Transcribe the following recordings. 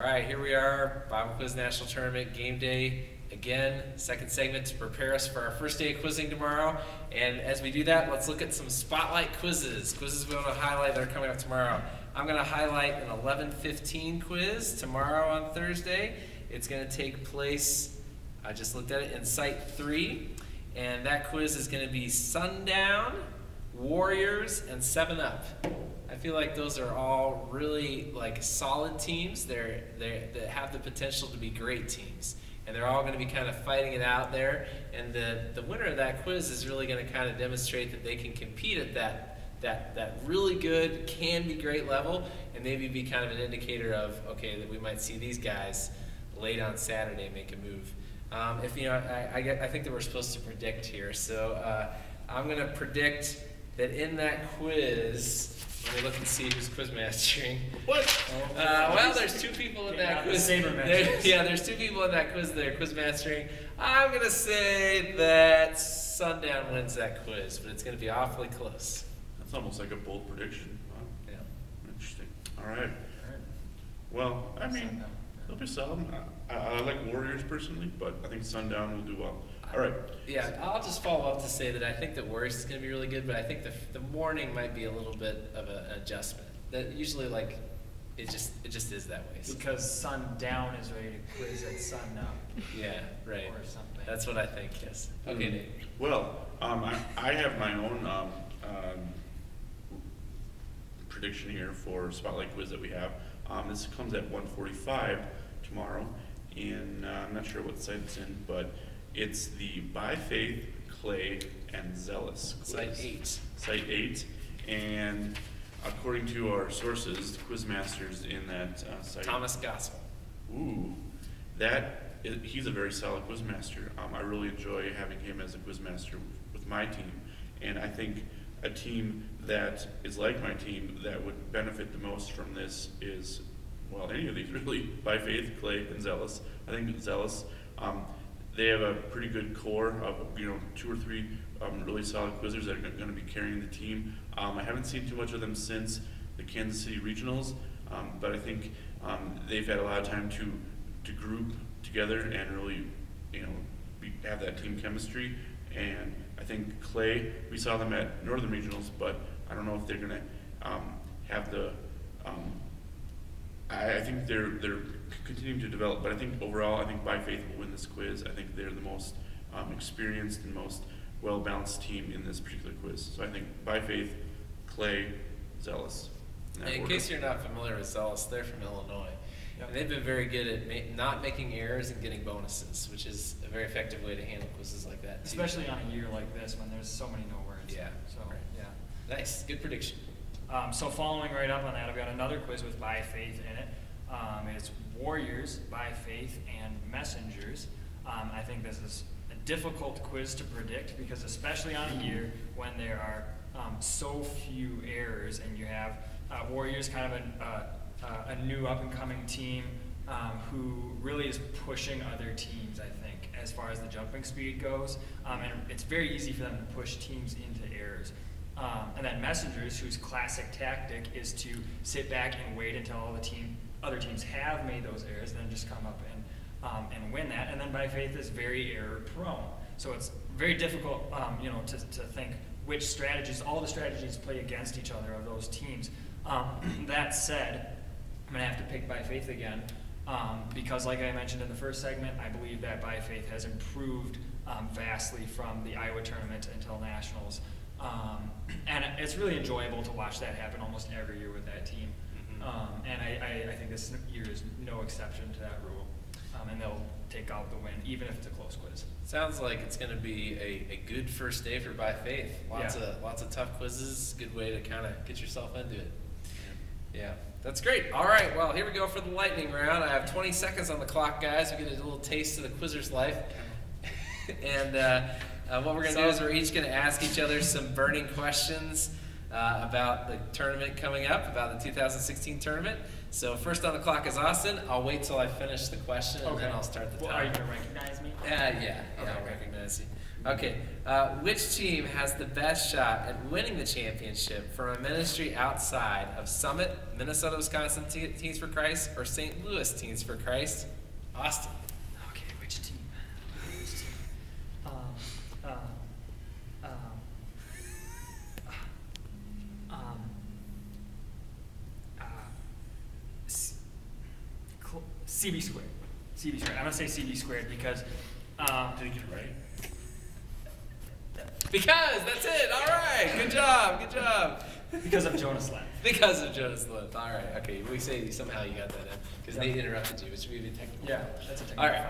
All right, here we are, Bible Quiz National Tournament, game day. Again, second segment to prepare us for our first day of quizzing tomorrow. And as we do that, let's look at some spotlight quizzes. Quizzes we want to highlight that are coming up tomorrow. I'm going to highlight an 11:15 quiz tomorrow on Thursday. It's going to take place, I just looked at it, in Site 3. And that quiz is going to be Sundown, Warriors, and 7-Up. I feel like those are all really solid teams. They have the potential to be great teams. And they're all going to be kind of fighting it out there. And the winner of that quiz is really going to kind of demonstrate that they can compete at that really good, can be great level, and maybe be kind of an indicator of, okay, that we might see these guys late on Saturday make a move. I think that we're supposed to predict here. So I'm going to predict that in that quiz, let me look and see who's quiz mastering. What? Well, there's two people in that quiz. There's two people in that quiz that are quiz mastering. I'm going to say that Sundown wins that quiz, but it's going to be awfully close. That's almost like a bold prediction. Wow. Yeah. Interesting. All right. Well, I mean, they'll be solid. I like Warriors personally, but I think Sundown will do well. All right. Yeah, I'll just follow up to say that I think that Warriors is going to be really good, but I think the morning might be a little bit of an adjustment. That usually, it just is that way. Because Sundown is ready to quiz at Sunup. Yeah, right. Or something. That's what I think. Yes. Okay, Nate. Well, I have my own prediction here for Spotlight Quiz that we have. This comes at 1:45 tomorrow, and I'm not sure what site it's in, but it's the By Faith, Clay, and Zealous quiz. Site 8. Site 8, and according to our sources, the quizmasters in that site. Thomas Gospel. Ooh, he's a very solid quizmaster. I really enjoy having him as a quizmaster with my team, and I think a team that is like my team that would benefit the most from this is, well, any of these really, By Faith, Clay, and Zealous. I think Zealous, they have a pretty good core of 2 or 3 really solid quizzers that are going to be carrying the team. I haven't seen too much of them since the Kansas City Regionals, but I think they've had a lot of time to group together and really have that team chemistry. And I think Clay, we saw them at Northern Regionals, but I don't know if they're going to have the. I think they're continuing to develop, but I think overall, I think By Faith will win this quiz. I think they're the most experienced and most well-balanced team in this particular quiz. So I think By Faith, Clay, Zealous. In case you're not familiar with Zealous, they're from Illinois. Yep. And they've been very good at not making errors and getting bonuses, which is a very effective way to handle quizzes like that. Especially on a year like this when there's so many no words. Yeah. So, yeah. Nice. Good prediction. So following right up on that, I've got another quiz with By Faith in it. It's Warriors, By Faith, and Messengers. I think this is a difficult quiz to predict because especially on a year when there are so few errors and you have Warriors kind of a new up-and-coming team who really is pushing other teams, I think, as far as the jumping speed goes. And it's very easy for them to push teams into errors. And then Messengers, whose classic tactic is to sit back and wait until all the other teams have made those errors, and then just come up and win that. And then By Faith is very error-prone. So it's very difficult, to think which strategies, all the strategies play against each other of those teams. That said, I'm going to have to pick By Faith again because, like I mentioned in the first segment, I believe that By Faith has improved vastly from the Iowa tournament until nationals. And it's really enjoyable to watch that happen almost every year with that team. And I think this year is no exception to that rule. And they'll take out the win, even if it's a close quiz. Sounds like it's going to be a good first day for By Faith. Lots of tough quizzes. Good way to kind of get yourself into it. Yeah, that's great. All right, well, here we go for the lightning round. I have 20 seconds on the clock, guys. We get a little taste of the quizzer's life. And what we're going to do is we're each going to ask each other some burning questions about the tournament coming up, about the 2016 tournament. So first on the clock is Austin. I'll wait till I finish the question, and then I'll start the timer. Are you going to recognize me? Yeah, I'll recognize you. Okay, which team has the best shot at winning the championship from a ministry outside of Summit, Minnesota, Wisconsin Teens for Christ, or St. Louis Teens for Christ? Austin. Okay, which team? Which team? Um, um, C- CB squared. CB squared. I'm gonna say CB squared because. Did you get it right? Because that's it. All right. Good job. Good job. Because of Jonas Lent. Because of Jonas Lent. All right. Okay. We say somehow you got that in because they interrupted you, which would be technical. Yeah, that's a technical. All right.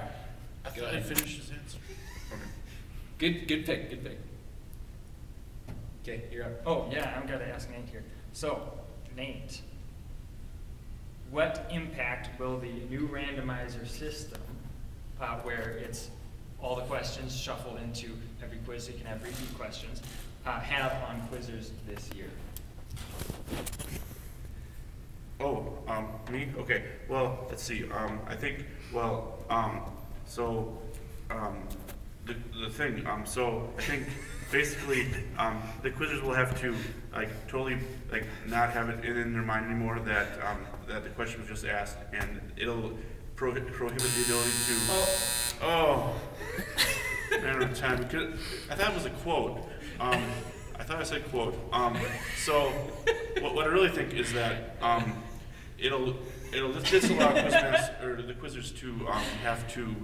I Go thought I ahead. finished his answer. Okay. Good pick. Good pick. Okay, you're up. Oh, yeah, I'm gonna ask Nate here. So, Nate, what impact will the new randomizer system, where it's all the questions shuffled into every quiz, so you can have repeat questions, have on quizzers this year? Oh, me? Okay. Well, let's see. I think, well, the thing, so I think basically, the quizzers will have to, totally, not have it in their mind anymore that, that the question was just asked, and it'll prohibit the ability to, oh, matter of time, because I thought it was a quote. I thought I said quote. So what I really think is that it'll disallow the quizzers to have to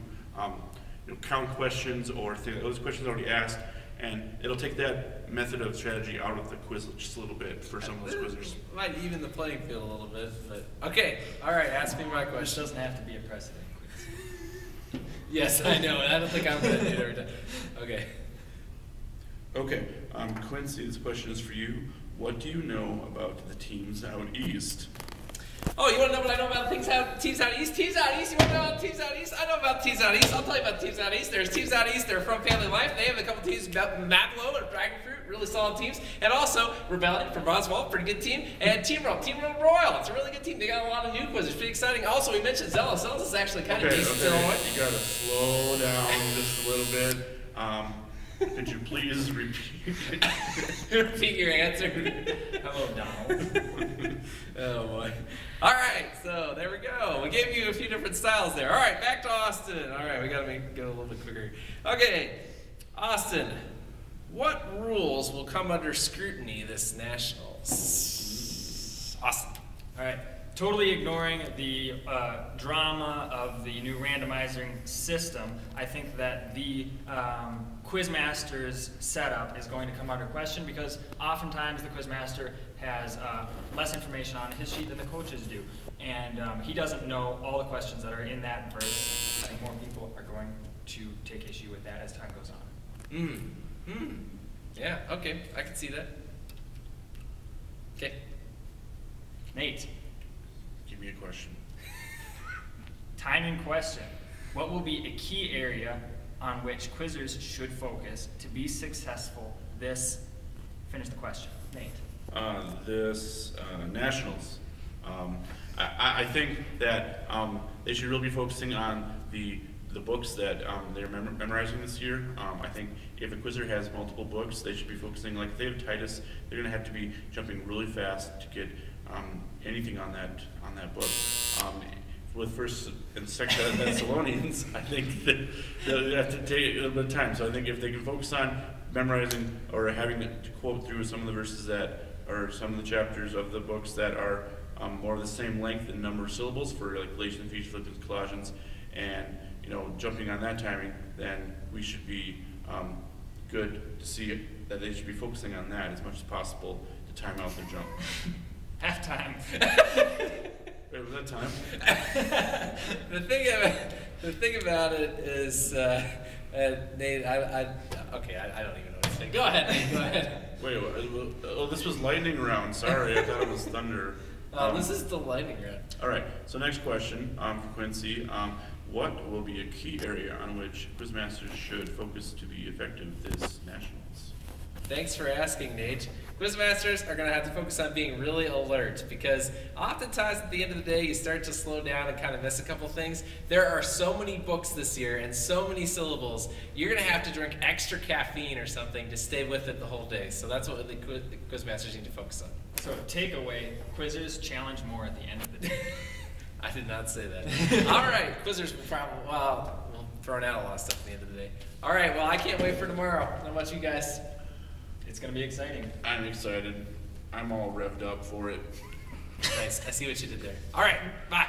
count questions or those questions already asked, and it'll take that method of strategy out of the quiz just a little bit for some of those quizzers. Might even the playing field a little bit, but okay. All right, ask me my This question. doesn't have to be a precedent quiz. Yes, I know. I don't think I'm gonna do it every time. Okay. Okay, Quincy, this question is for you. What do you know about the teams out east? Oh, you want to know what I know about teams out east? Teams out east. You want to know about teams out east? I know about teams out east. I'll tell you about teams out east. There's teams out east. They're from Family Life. They have a couple teams, Maplo or Dragon Fruit, really solid teams, and also Rebellion from Roswell, pretty good team, and Team Royal Royal. It's a really good team. They got a lot of new quizzes, pretty exciting. Also, we mentioned Zealous. Zealous is actually kind of decent in Illinois. You gotta slow down just a little bit. Could you please repeat? Repeat your answer. Hello, Donald. Oh boy. All right, so there we go. We gave you a few different styles there. All right, back to Austin. All right, we gotta go a little bit quicker. Okay, Austin, what rules will come under scrutiny this Nationals? Austin. All right, totally ignoring the drama of the new randomizing system, I think that the Quizmaster's setup is going to come under question because oftentimes the Quizmaster has less information on his sheet than the coaches do. And he doesn't know all the questions that are in that verse. I think more people are going to take issue with that as time goes on. Yeah, okay, I can see that. Okay. Nate, Give me a question. timing question. What will be a key area on which quizzers should focus to be successful finish the question. Nate. This Nationals. I think that they should really be focusing on the books that they're memorizing this year. I think if a quizzer has multiple books, they should be focusing, like if they have Titus, they're going to have to be jumping really fast to get anything on that book. With First and Second Thessalonians, I think that they'll have to take a little bit of time. So I think if they can focus on memorizing or having to quote through some of the verses that, or some of the chapters of the books that are more of the same length and number of syllables for like Galatians, Ephesians, Philippians, Colossians, and jumping on that timing, then we should be good to see that they should be focusing on that as much as possible to time out their jump. Halftime. Wait, was that time? The thing about it is, Nate, I don't even know what to say. Go ahead, Nate, go ahead. Wait, this was lightning round. Sorry, I thought it was thunder. This is the lightning round. All right, so next question for Quincy. What will be a key area on which Quizmasters should focus to be effective this Nationals? Thanks for asking, Nate. Quizmasters are going to have to focus on being really alert because oftentimes at the end of the day you start to slow down and kind of miss a couple things. There are so many books this year and so many syllables, you're going to have to drink extra caffeine or something to stay with it the whole day. So that's what the Quizmasters need to focus on. So takeaway, quizzers challenge more at the end of the day. I did not say that. All right, quizzers will probably, well, we'll throw out a lot of stuff at the end of the day. All right, well, I can't wait for tomorrow. How about you guys? It's going to be exciting. I'm excited. I'm all revved up for it. Nice. I see what you did there. All right, bye.